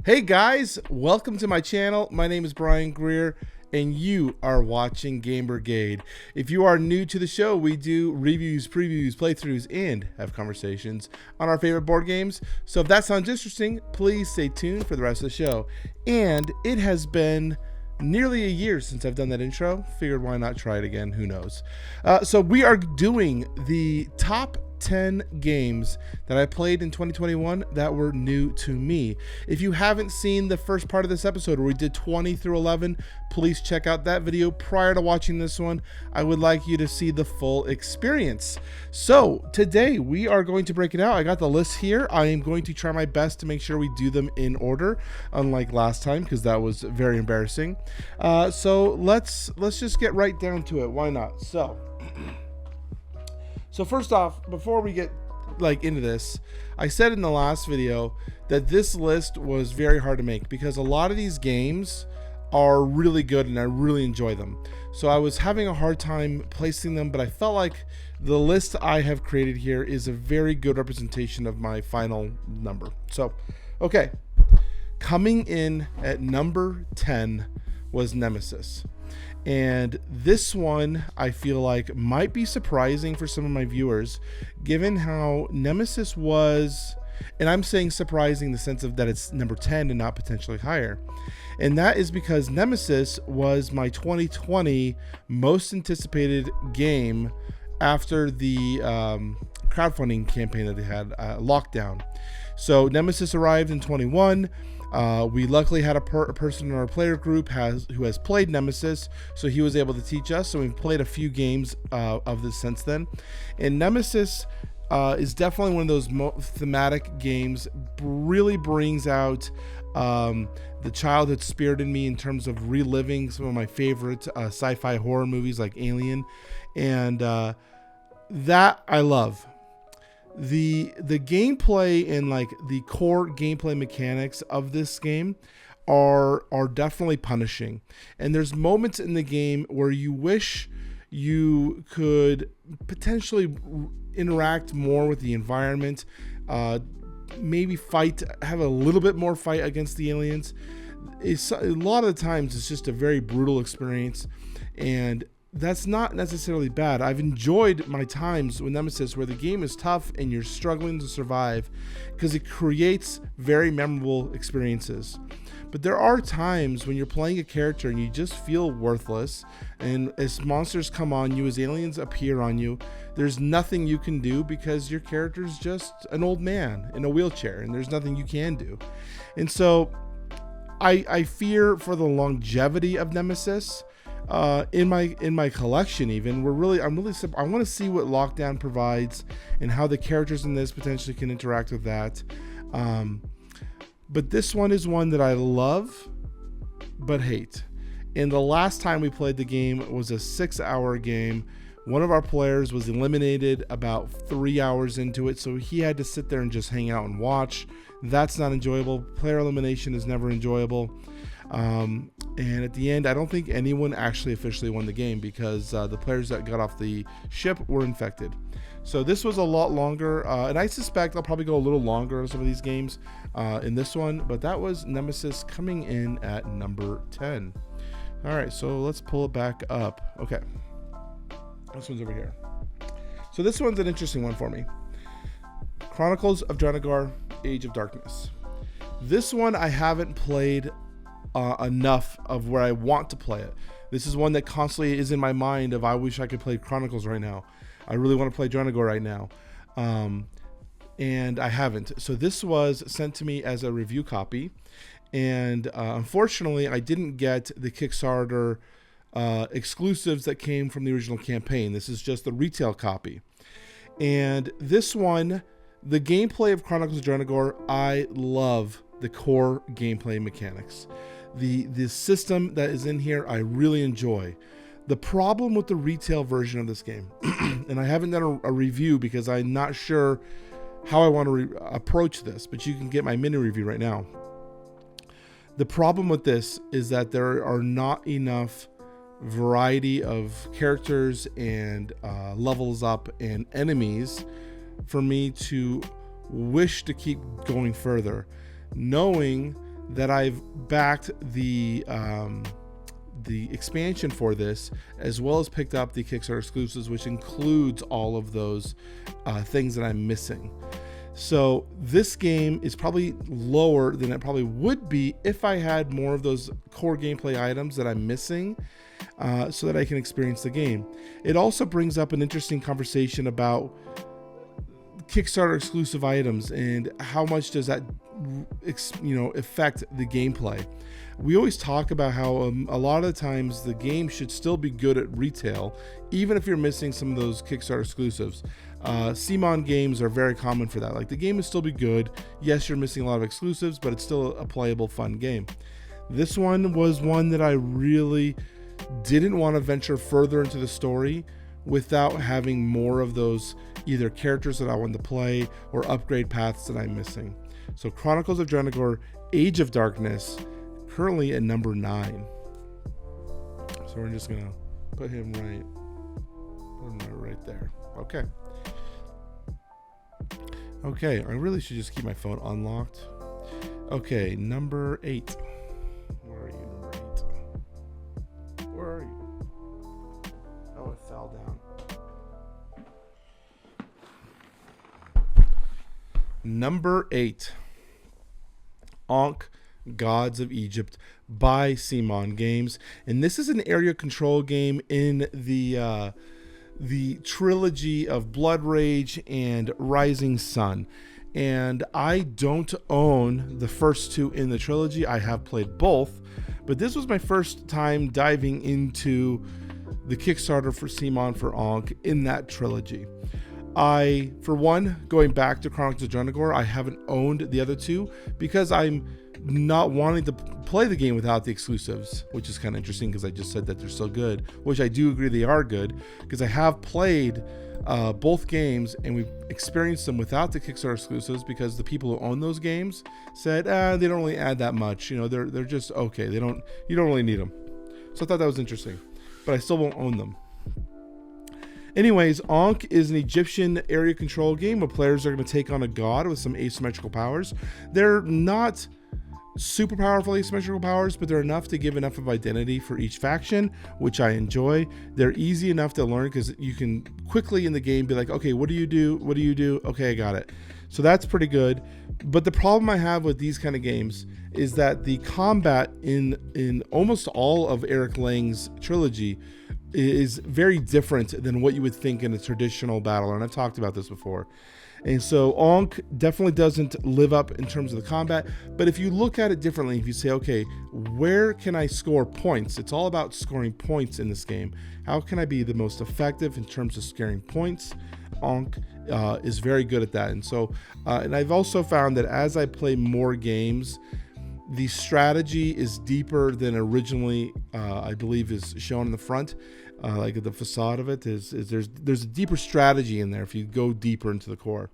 Hey guys, welcome to my channel. My name is Brian Greer and you are watching Game Brigade. If you are new to the show, we do reviews, previews, playthroughs, and have conversations on our favorite board games. So if that sounds interesting, please stay tuned for the rest of the show. And it has been nearly a year since I've done that intro. Figured why not try it again, who knows. So we are doing the top 10 games that I played in 2021 that were new to me. If you haven't seen the first part of this episode where we did 20 through 11, please check out that video prior to watching this one. I would like you to see the full experience. So today we are going to break it out. I got the list here. I am going to try my best to make sure we do them in order, unlike last time because that was very embarrassing. So let's just get right down to it. Why not? So first off, before we get into this, I said in the last video that this list was very hard to make because a lot of these games are really good and I really enjoy them. So I was having a hard time placing them, but I felt like the list I have created here is a very good representation of my final number. So, okay. Coming in at number 10 was Nemesis. And this one I feel like might be surprising for some of my viewers, given how Nemesis was, and I'm saying surprising in the sense of that it's number 10 and not potentially higher. And that is because Nemesis was my 2020 most anticipated game after the crowdfunding campaign that they had, Lockdown. So Nemesis arrived in 21. We luckily had a person in our player group who has played Nemesis, so he was able to teach us. So we've played a few games of this since then. And Nemesis is definitely one of those thematic games. Really brings out the childhood spirit in me in terms of reliving some of my favorite sci-fi horror movies like Alien, and that I love. The gameplay and the core gameplay mechanics of this game are definitely punishing, and there's moments in the game where you wish you could potentially interact more with the environment, maybe have a little bit more fight against the aliens. A lot of the times it's just a very brutal experience, and that's not necessarily bad. I've enjoyed my times with Nemesis where the game is tough and you're struggling to survive because it creates very memorable experiences. But there are times when you're playing a character and you just feel worthless, and as monsters come on you, as aliens appear on you, there's nothing you can do because your character's just an old man in a wheelchair and there's nothing you can do. And so I fear for the longevity of Nemesis. In my collection, even I want to see what Lockdown provides and how the characters in this potentially can interact with that. But this one is one that I love but hate. And the last time we played the game was a 6-hour game. One of our players was eliminated about 3 hours into it, so he had to sit there and just hang out and watch. That's not enjoyable. Player elimination is never enjoyable. And at the end, I don't think anyone actually officially won the game because the players that got off the ship were infected. So this was a lot longer, and I suspect I'll probably go a little longer on some of these games in this one, but that was Nemesis coming in at number 10. All right, so let's pull it back up. Okay, this one's over here. So this one's an interesting one for me. Chronicles of Dracula, Age of Darkness. This one I haven't played enough of where I want to play it. This is one that constantly is in my mind of I wish I could play Chronicles right now. I really want to play Dracula right now. And I haven't. So this was sent to me as a review copy. And unfortunately, I didn't get the Kickstarter exclusives that came from the original campaign. This is just the retail copy. And this one, the gameplay of Chronicles of Dracula, I love the core gameplay mechanics. The system that is in here, I really enjoy. The problem with the retail version of this game, and I haven't done a review because I'm not sure how I want to approach this, but you can get my mini review right now. The problem with this is that there are not enough variety of characters and levels up and enemies for me to wish to keep going further, knowing that I've backed the expansion for this, as well as picked up the Kickstarter exclusives, which includes all of those things that I'm missing. So this game is probably lower than it probably would be if I had more of those core gameplay items that I'm missing, so that I can experience the game. It also brings up an interesting conversation about Kickstarter exclusive items and how much does that affect the gameplay. We always talk about how a lot of the times the game should still be good at retail, even if you're missing some of those Kickstarter exclusives. CMON games are very common for that. Like, the game will still be good. Yes, you're missing a lot of exclusives, but it's still a playable, fun game. This one was one that I really didn't want to venture further into the story without having more of those either characters that I want to play or upgrade paths that I'm missing. So Chronicles of Dracula, Age of Darkness, currently at number 9. So we're just gonna put him right there. Okay, I really should just keep my phone unlocked. Okay, number 8. Where are you, number 8? Where are you? Oh, it fell down. Number 8. Ankh, Gods of Egypt by CMON Games. And this is an area control game in the trilogy of Blood Rage and Rising Sun. And I don't own the first 2 in the trilogy. I have played both, but this was my first time diving into the Kickstarter for CMON for Ankh in that trilogy. For one, going back to Chronicles of Dracula, I haven't owned the other 2 because I'm not wanting to play the game without the exclusives, which is kind of interesting because I just said that they're so good, which I do agree they are good, because I have played both games and we've experienced them without the Kickstarter exclusives because the people who own those games said they don't really add that much. They're just okay. You don't really need them. So I thought that was interesting, but I still won't own them. Anyways, Ankh is an Egyptian area control game where players are going to take on a god with some asymmetrical powers. They're not super powerful asymmetrical powers, but they're enough to give enough of identity for each faction, which I enjoy. They're easy enough to learn because you can quickly in the game be like, okay, what do you do? What do you do? Okay, I got it. So that's pretty good. But the problem I have with these kind of games is that the combat in almost all of Eric Lang's trilogy is very different than what you would think in a traditional battle. And I've talked about this before. And so Ankh definitely doesn't live up in terms of the combat. But if you look at it differently, if you say, okay, where can I score points? It's all about scoring points in this game. How can I be the most effective in terms of scoring points? Ankh is very good at that. And so, and I've also found that as I play more games, the strategy is deeper than originally, I believe, is shown in the front. Like the facade of it is there's a deeper strategy in there if you go deeper into the core.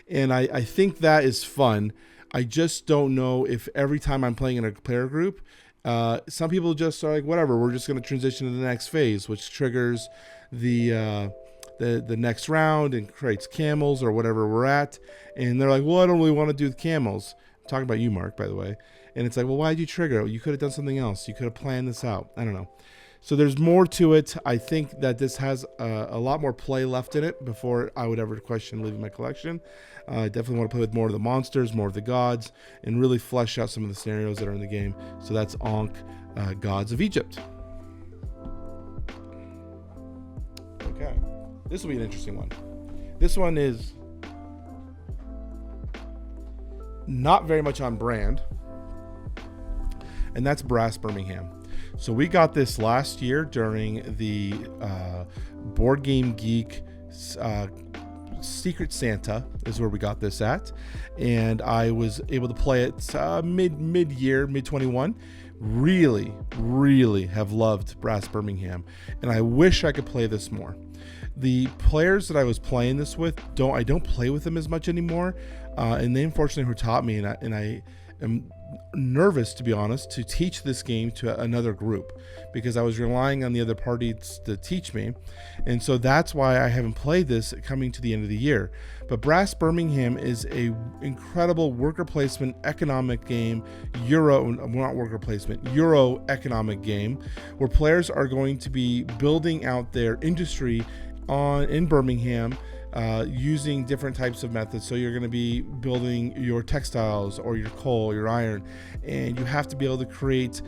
And I think that is fun. I just don't know if every time I'm playing in a player group, some people just are like, whatever, we're just going to transition to the next phase, which triggers the next round and creates camels or whatever we're at. And they're like, well, I don't really want to do the camels. I'm talking about you, Mark, by the way. And it's like, well, why did you trigger it? You could have done something else. You could have planned this out. I don't know. So there's more to it. I think that this has a lot more play left in it before I would ever question leaving my collection. I definitely want to play with more of the monsters, more of the gods, and really flesh out some of the scenarios that are in the game. So that's Ankh, Gods of Egypt. Okay, this will be an interesting one. This one is not very much on brand, and that's Brass Birmingham. So we got this last year during the Board Game Geek Secret Santa is where we got this at, and I was able to play it mid-year, mid-21. Really have loved Brass Birmingham, and I wish I could play this more. The players that I was playing this with, I don't play with them as much anymore, and they unfortunately were taught me, and I am nervous, to be honest, to teach this game to another group because I was relying on the other parties to teach me. And so that's why I haven't played this coming to the end of the year. But Brass Birmingham is a incredible worker placement economic game, Euro economic game, where players are going to be building out their industry in Birmingham, using different types of methods. So you're going to be building your textiles or your coal, your iron, and you have to be able to create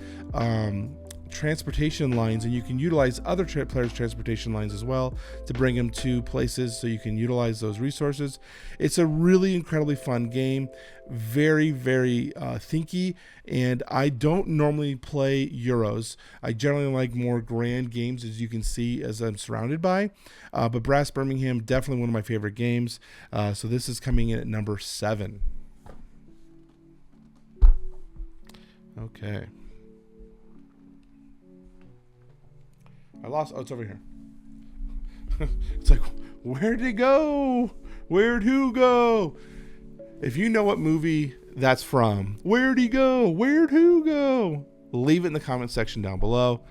transportation lines, and you can utilize other players' transportation lines as well to bring them to places so you can utilize those resources. It's a really incredibly fun game, very, very thinky, and I don't normally play Euros. I generally like more grand games, as you can see, as I'm surrounded by, but Brass Birmingham, definitely one of my favorite games. So this is coming in at number 7. Okay. I lost. Oh, it's over here. It's like, where'd it go? Where'd who go? If you know what movie that's from, where'd he go? Where'd who go? Leave it in the comment section down below.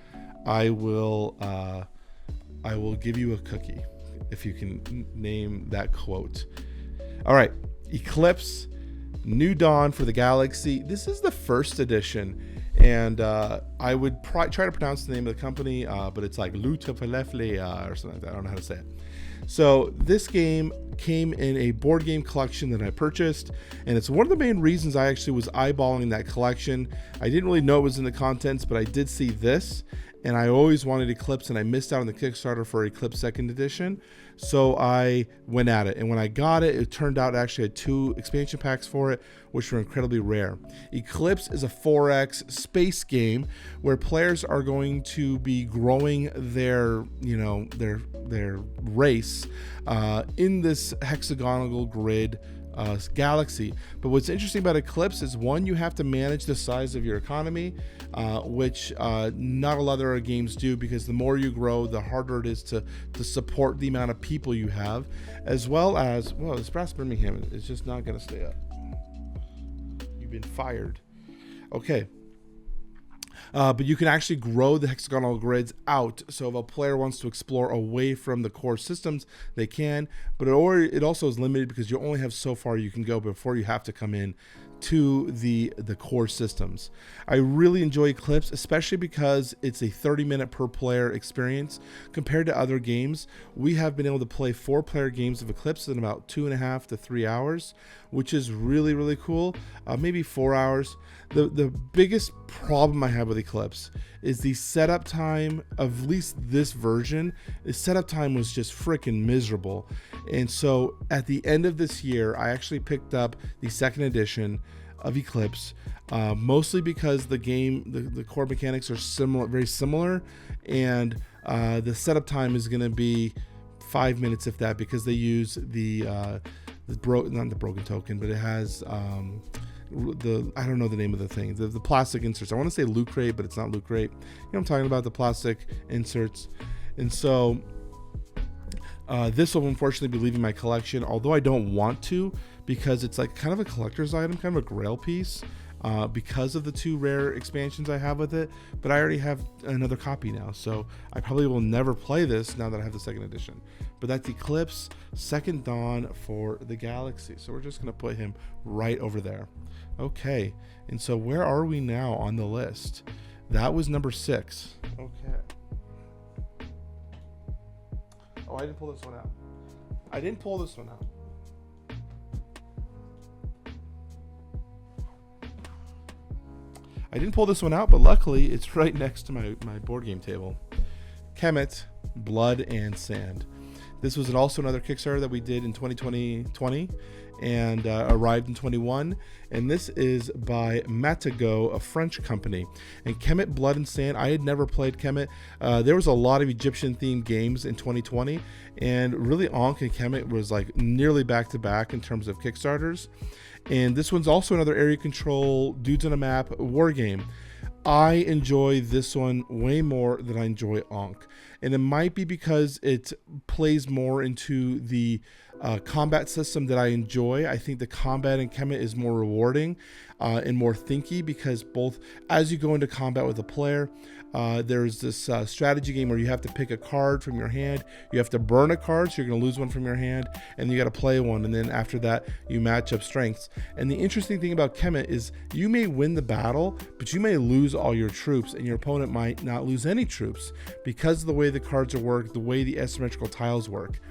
I will give you a cookie if you can name that quote. All right, Eclipse, New Dawn for the Galaxy. This is the first edition. And I would try to pronounce the name of the company, but it's like Lutafalefle or something like that. I don't know how to say it. So this game came in a board game collection that I purchased, and it's one of the main reasons I actually was eyeballing that collection. I didn't really know it was in the contents, but I did see this, and I always wanted Eclipse, and I missed out on the Kickstarter for Eclipse 2nd edition. So I went at it, and when I got it, it turned out I actually had 2 expansion packs for it, which were incredibly rare. Eclipse is a 4X space game where players are going to be growing their race in this hexagonal grid galaxy. But what's interesting about Eclipse is, one, you have to manage the size of your economy, which not a lot of other games do, because the more you grow, the harder it is to support the amount of people you have, as well as, well, this Brass Birmingham is just not going to stay up. You've been fired. Okay. But you can actually grow the hexagonal grids out. So if a player wants to explore away from the core systems, they can. But it also is limited because you only have so far you can go before you have to come in to the core systems. I really enjoy Eclipse, especially because it's a 30-minute per player experience. Compared to other games, we have been able to play 4-player games of Eclipse in about 2.5 to 3 hours, which is really, really cool. Maybe 4 hours. The biggest problem I have with Eclipse is the setup time of at least this version. The setup time was just freaking miserable. And so at the end of this year, I actually picked up the 2nd edition of Eclipse, mostly because the game, the core mechanics are similar, very similar, and the setup time is going to be 5 minutes, if that, because they use not the broken token, but it has I don't know the name of the thing, the plastic inserts. I want to say Loot Crate, but it's not Loot Crate. You know what I'm talking about, the plastic inserts. And so this will unfortunately be leaving my collection, although I don't want to, because it's like kind of a collector's item, kind of a grail piece, because of the 2 rare expansions I have with it. But I already have another copy now, so I probably will never play this now that I have the 2nd edition. But that's Eclipse, 2nd Dawn for the Galaxy. So we're just going to put him right over there. Okay, and so where are we now on the list? That was number 6. Okay. Oh, I didn't pull this one out. I didn't pull this one out. But luckily it's right next to my board game table. Chemet, Blood and Sand. This was also another Kickstarter that we did in 2020 and arrived in 21. And this is by Matago, a French company. And Chemet, Blood and Sand, I had never played Chemet. There was a lot of Egyptian-themed games in 2020. And really, Ankh and Chemet was like nearly back-to-back in terms of Kickstarters. And this one's also another area control, dudes on a map war game. I enjoy this one way more than I enjoy Ankh. And it might be because it plays more into the combat system that I enjoy. I think the combat in Chemet is more rewarding and more thinky, because both as you go into combat with a player, there's this strategy game where you have to pick a card from your hand. You have to burn a card, so you're going to lose one from your hand, and you got to play one. And then after that, you match up strengths. And the interesting thing about Chemet is you may win the battle, but you may lose all your troops, and your opponent might not lose any troops because of the way the cards are worked, the way the asymmetrical tiles work.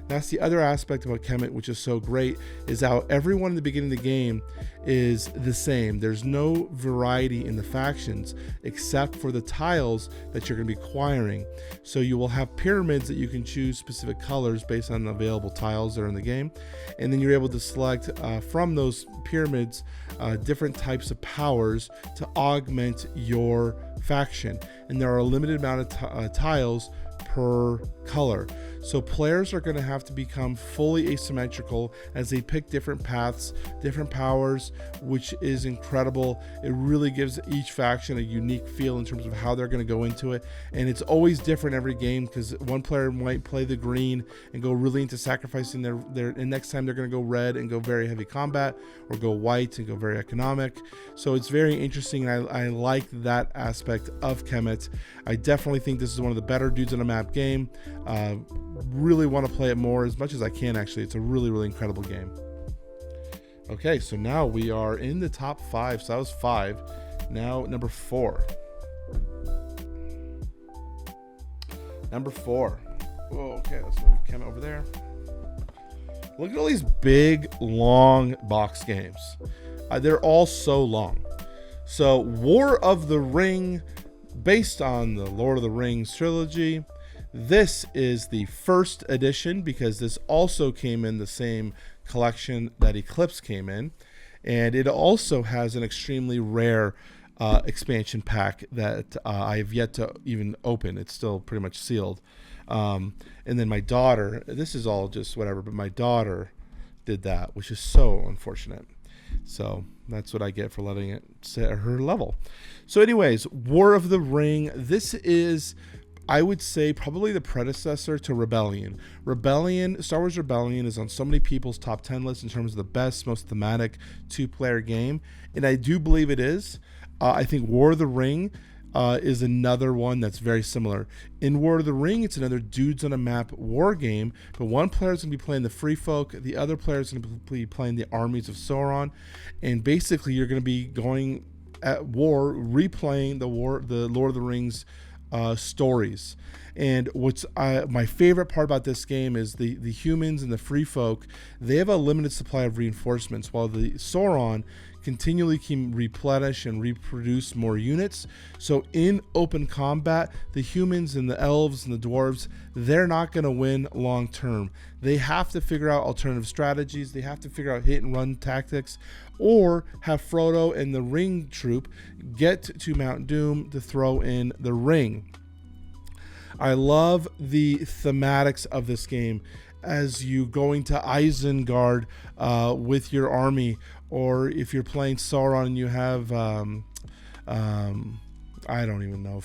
That's the other aspect about Chemet, which is so great, is how everyone in the beginning of the game is the same. There's no variety in the factions except for the tiles that you're going to be acquiring. So you will have pyramids that you can choose specific colors based on the available tiles that are in the game. And then you're able to select from those pyramids different types of powers to augment your faction. And there are a limited amount of tiles per color. So players are going to have to become fully asymmetrical as they pick different paths, different powers, which is incredible. It really gives each faction a unique feel in terms of how they're going to go into it. And it's always different every game, because one player might play the green and go really into sacrificing and next time they're going to go red and go very heavy combat, or go white and go very economic. So it's very interesting, and I like that aspect of Chemet. I definitely think this is one of the better dudes on a map game. Really want to play it more as much as I can. Actually, it's a really incredible game. Okay, so now we are in the top 5. So that was 5. Now number 4. Number 4. Oh, okay, let's move Chemet over there. Look at all these big, long box games. They're all so long. So War of the Ring, based on the Lord of the Rings trilogy. This is the first edition, because this also came in the same collection that Eclipse came in. And it also has an extremely rare expansion pack that I have yet to even open. It's still pretty much sealed. And then my daughter, this is all just whatever, but my daughter did that, which is so unfortunate. So that's what I get for letting it set her level. So anyways, War of the Ring. This is, I would say, probably the predecessor to Rebellion. Star Wars Rebellion is on so many people's top 10 lists in terms of the best, most thematic 2-player game. And I do believe it is. I think War of the Ring is another one that's very similar. In War of the Ring, it's another dudes on a map war game, but one player is going to be playing the free folk, the other player is going to be playing the armies of Sauron, and basically you're going to be going at war, replaying the Lord of the Rings stories. And what's my favorite part about this game is the humans and the free folk, they have a limited supply of reinforcements, while the Sauron continually can replenish and reproduce more units. So in open combat, the humans and the elves and the dwarves, they're not going to win long term. They have to figure out alternative strategies. They have to figure out hit and run tactics, or have Frodo and the ring troop get to Mount Doom to throw in the ring. I love the thematics of this game as you going to Isengard with your army, or if you're playing Sauron and you have I don't even know,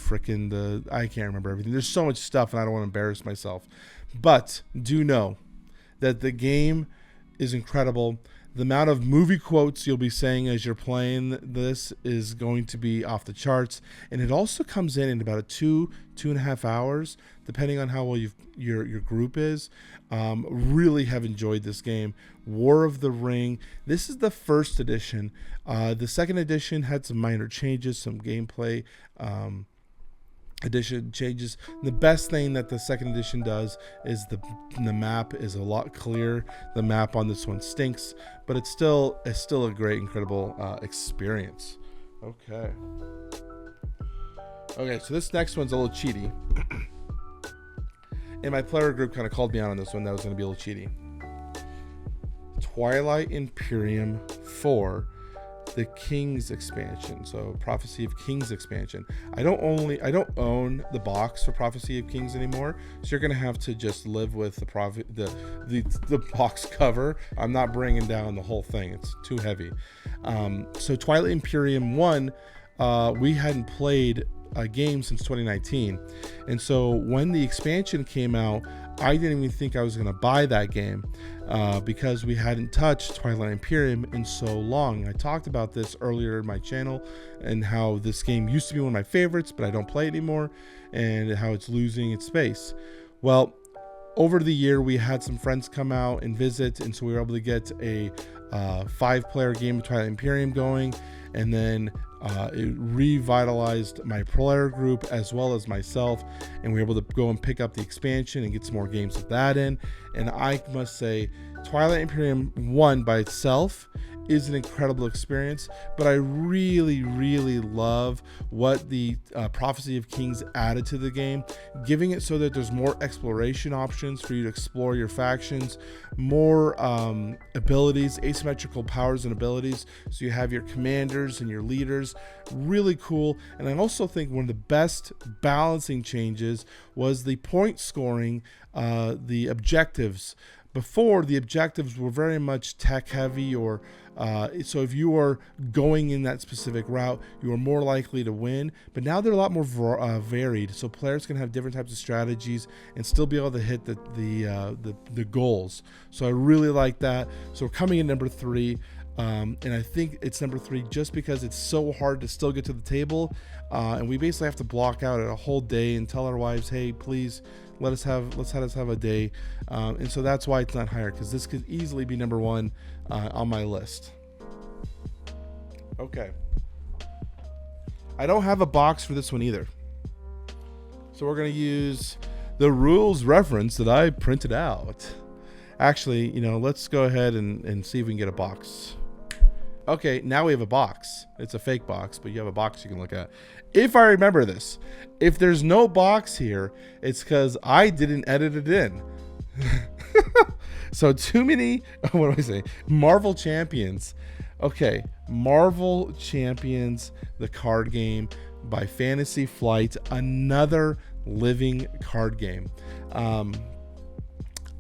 I can't remember everything. There's so much stuff and I don't want to embarrass myself. But do know that the game is incredible. The amount of movie quotes you'll be saying as you're playing this is going to be off the charts. And it also comes in about 2.5 hours, depending on how well your group is. Really have enjoyed this game. War of the Ring. This is the first edition. The second edition had some minor changes, some gameplay edition changes. The best thing that the second edition does is the map is a lot clearer. The map on this one stinks, but it's still a great, incredible experience. Okay, so this next one's a little cheaty. And my player group kind of called me out on this one. That was going to be a little cheaty. Twilight Imperium 4, the King's expansion. So Prophecy of Kings expansion. I don't own the box for Prophecy of Kings anymore. So you're going to have to just live with the box cover. I'm not bringing down the whole thing. It's too heavy. So Twilight Imperium 1, we hadn't played a game since 2019. And so when the expansion came out, I didn't even think I was going to buy that game because we hadn't touched Twilight Imperium in so long. I talked about this earlier in my channel and how this game used to be one of my favorites, but I don't play it anymore, and how it's losing its space. Well, over the year, we had some friends come out and visit, and so we were able to get a 5-player game of Twilight Imperium going, and then it revitalized my player group as well as myself, and we were able to go and pick up the expansion and get some more games of that in. And I must say, Twilight Imperium 1 by itself is an incredible experience, but I really, really love what the Prophecy of Kings added to the game, giving it so that there's more exploration options for you to explore your factions, more abilities, asymmetrical powers and abilities, so you have your commanders and your leaders. Really cool. And I also think one of the best balancing changes was the point scoring, the objectives. Before, the objectives were very much tech heavy, or so if you are going in that specific route, you are more likely to win. But now they're a lot more varied, so players can have different types of strategies and still be able to hit the goals. So I really like that. So we're coming in number 3. And I think it's number 3 just because it's so hard to still get to the table, and we basically have to block out a whole day and tell our wives, hey, please let us have a day, and so that's why it's not higher, because this could easily be number 1 on my list. Okay, I don't have a box for this one either, so we're going to use the rules reference that I printed out. Actually, let's go ahead and see if we can get a box. Okay, now we have a box. It's a fake box, but you have a box you can look at. If I remember this, if there's no box here, it's because I didn't edit it in. So too many, what do I say? Marvel Champions. Okay, Marvel Champions, the card game by Fantasy Flight, another living card game.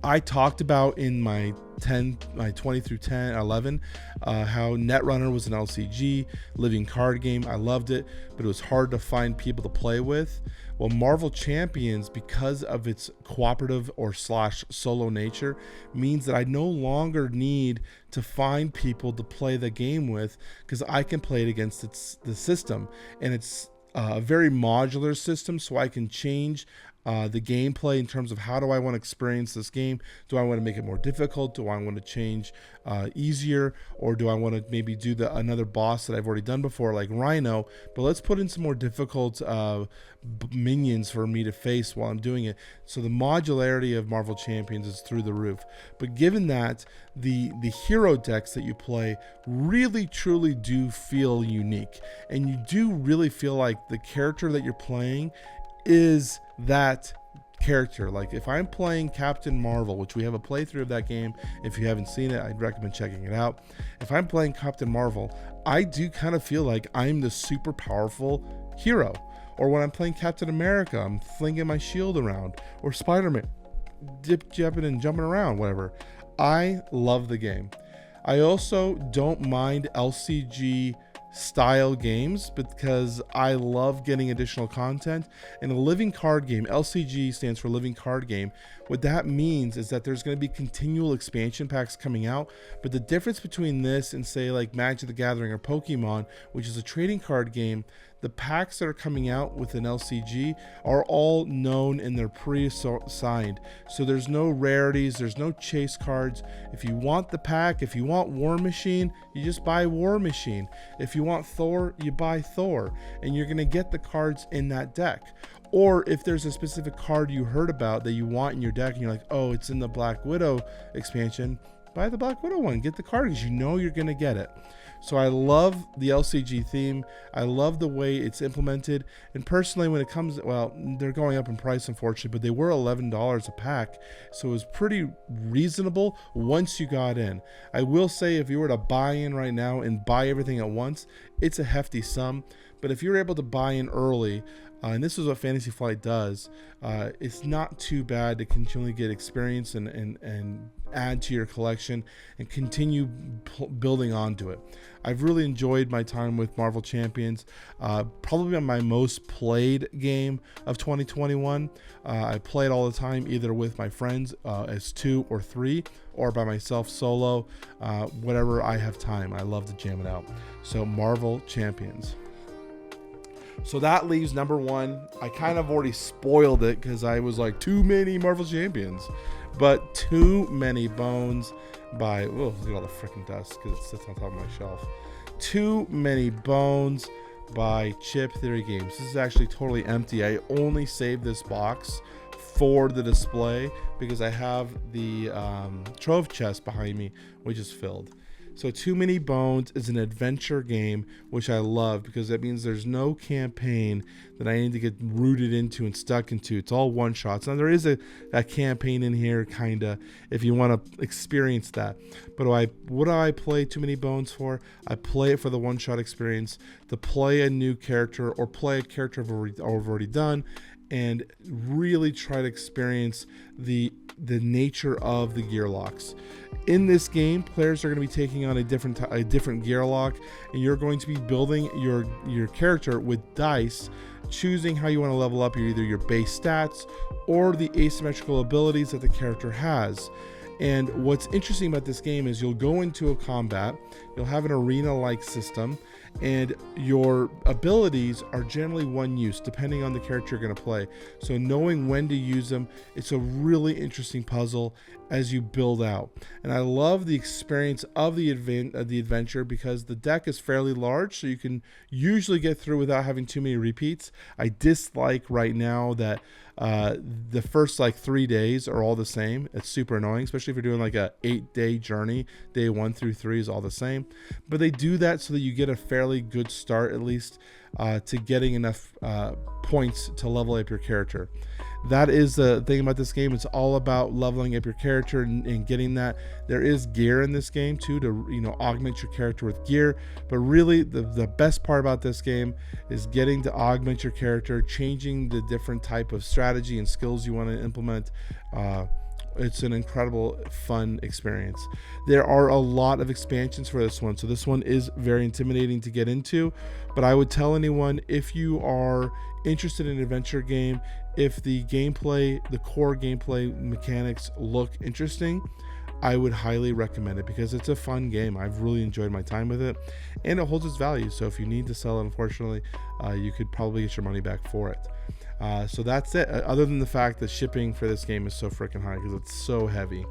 I talked about in my 20 through 11 how Netrunner was an LCG living card game. I loved it, but it was hard to find people to play with. Well, Marvel Champions, because of its cooperative or / solo nature, means that I no longer need to find people to play the game with, because I can play it against the system, and it's a very modular system, so I can change the gameplay in terms of how do I want to experience this game. Do I want to make it more difficult? Do I want to change easier? Or do I want to maybe do another boss that I've already done before, like Rhino, but let's put in some more difficult minions for me to face while I'm doing it. So the modularity of Marvel Champions is through the roof. But given that the hero decks that you play really truly do feel unique, and you do really feel like the character that you're playing is that character. Like if I'm playing Captain Marvel, which we have a playthrough of that game, if you haven't seen it, I'd recommend checking it out. If I'm playing Captain Marvel, I do kind of feel like I'm the super powerful hero. Or when I'm playing Captain America, I'm flinging my shield around, or Spider-Man, jumping and jumping around, whatever. I love the game. I also don't mind LCG style games because I love getting additional content. And a living card game, LCG stands for living card game. What that means is that there's going to be continual expansion packs coming out, but the difference between this and say like Magic the Gathering or Pokemon, which is a trading card game, the packs that are coming out with an LCG are all known and they're pre-signed. So there's no rarities, there's no chase cards. If you want the pack, if you want War Machine, you just buy War Machine. If you want Thor, you buy Thor, and you're going to get the cards in that deck. Or if there's a specific card you heard about that you want in your deck and you're like, oh, it's in the Black Widow expansion, buy the Black Widow one, get the card because you know you're going to get it. So I love the LCG theme. I love the way it's implemented. And personally, when it comes, well, they're going up in price, unfortunately, but they were $11 a pack. So it was pretty reasonable once you got in. I will say if you were to buy in right now and buy everything at once, it's a hefty sum. But if you're able to buy in early, and this is what Fantasy Flight does, it's not too bad to continually get experience and add to your collection and continue building onto it. I've really enjoyed my time with Marvel Champions. Probably my most played game of 2021. I play it all the time, either with my friends as 2 or 3, or by myself solo, whatever I have time. I love to jam it out. So Marvel Champions. So that leaves number 1. I kind of already spoiled it because I was like, too many Marvel Champions. But Too Many Bones by, oh, look at all the freaking dust because it sits on top of my shelf. Too Many Bones by Chip Theory Games. This is actually totally empty. I only saved this box for the display because I have the trove chest behind me, which is filled. So Too Many Bones is an adventure game, which I love because that means there's no campaign that I need to get rooted into and stuck into. It's all one-shots. Now, there is a campaign in here, kind of, if you want to experience that. But what do I play Too Many Bones for? I play it for the one-shot experience, to play a new character or play a character I've already done, and really try to experience the nature of the gear locks. In this game, players are going to be taking on a different gear lock, and you're going to be building your character with dice, choosing how you want to level up either your base stats or the asymmetrical abilities that the character has. And what's interesting about this game is you'll go into a combat, you'll have an arena-like system, and your abilities are generally one use depending on the character you're going to play. So knowing when to use them, it's a really interesting puzzle as you build out. And I love the experience of the adventure because the deck is fairly large, so you can usually get through without having too many repeats. I dislike right now that the first 3 days are all the same. It's super annoying, especially if you're doing like a 8-day journey. Day 1 through 3 is all the same, but they do that so that you get a fairly good start, at least to getting enough points to level up your character. That is the thing about this game. It's all about leveling up your character and getting that. There is gear in this game too, to augment your character with gear. But really, the best part about this game is getting to augment your character, changing the different type of strategy and skills you want to implement. It's an incredible, fun experience. There are a lot of expansions for this one, so this one is very intimidating to get into. But I would tell anyone, if you are interested in an adventure game, if the gameplay, the core gameplay mechanics look interesting, I would highly recommend it because it's a fun game. I've really enjoyed my time with it, and it holds its value. So if you need to sell it, unfortunately, you could probably get your money back for it. So that's it. Other than the fact that shipping for this game is so freaking high because it's so heavy.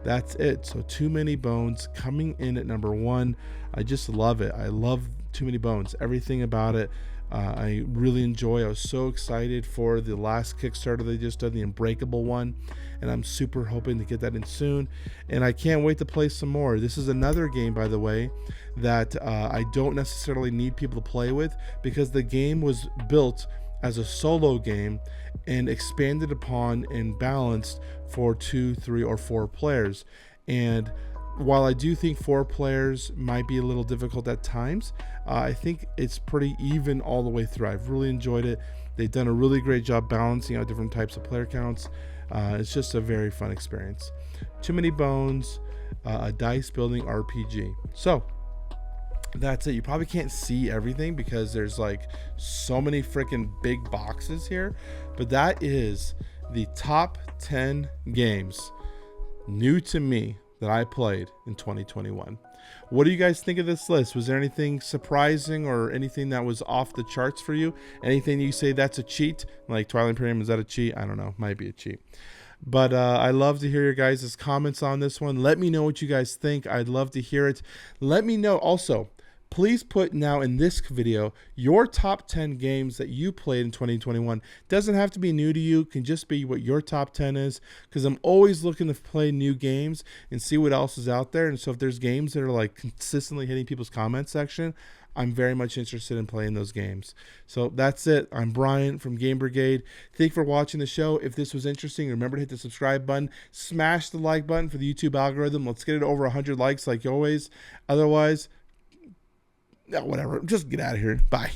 That's it. So Too Many Bones coming in at number 1. I just love it. I love Too Many Bones. Everything about it. I really enjoy. I was so excited for the last Kickstarter they just did, the Unbreakable one, and I'm super hoping to get that in soon, and I can't wait to play some more. This is another game, by the way, that I don't necessarily need people to play with because the game was built as a solo game and expanded upon and balanced for 2, 3, or 4 players. And while I do think 4 players might be a little difficult at times, I think it's pretty even all the way through. I've really enjoyed it. They've done a really great job balancing out different types of player counts. It's just a very fun experience. Too Many Bones, a dice building RPG. So that's it. You probably can't see everything because there's so many freaking big boxes here, but that is the top 10 games new to me that I played in 2021. What do you guys think of this list? Was there anything surprising or anything that was off the charts for you? Anything you say that's a cheat? Like Twilight Imperium, is that a cheat? I don't know. Might be a cheat. But I love to hear your guys' comments on this one. Let me know what you guys think. I'd love to hear it. Let me know also. Please put now in this video your top 10 games that you played in 2021. Doesn't have to be new to you. Can just be what your top 10 is, because I'm always looking to play new games and see what else is out there. And so if there's games that are consistently hitting people's comment section, I'm very much interested in playing those games. So that's it. I'm Brian from Game Brigade. Thank you for watching the show. If this was interesting, remember to hit the subscribe button. Smash the like button for the YouTube algorithm. Let's get it over 100 likes like always. Otherwise, whatever. Just get out of here. Bye.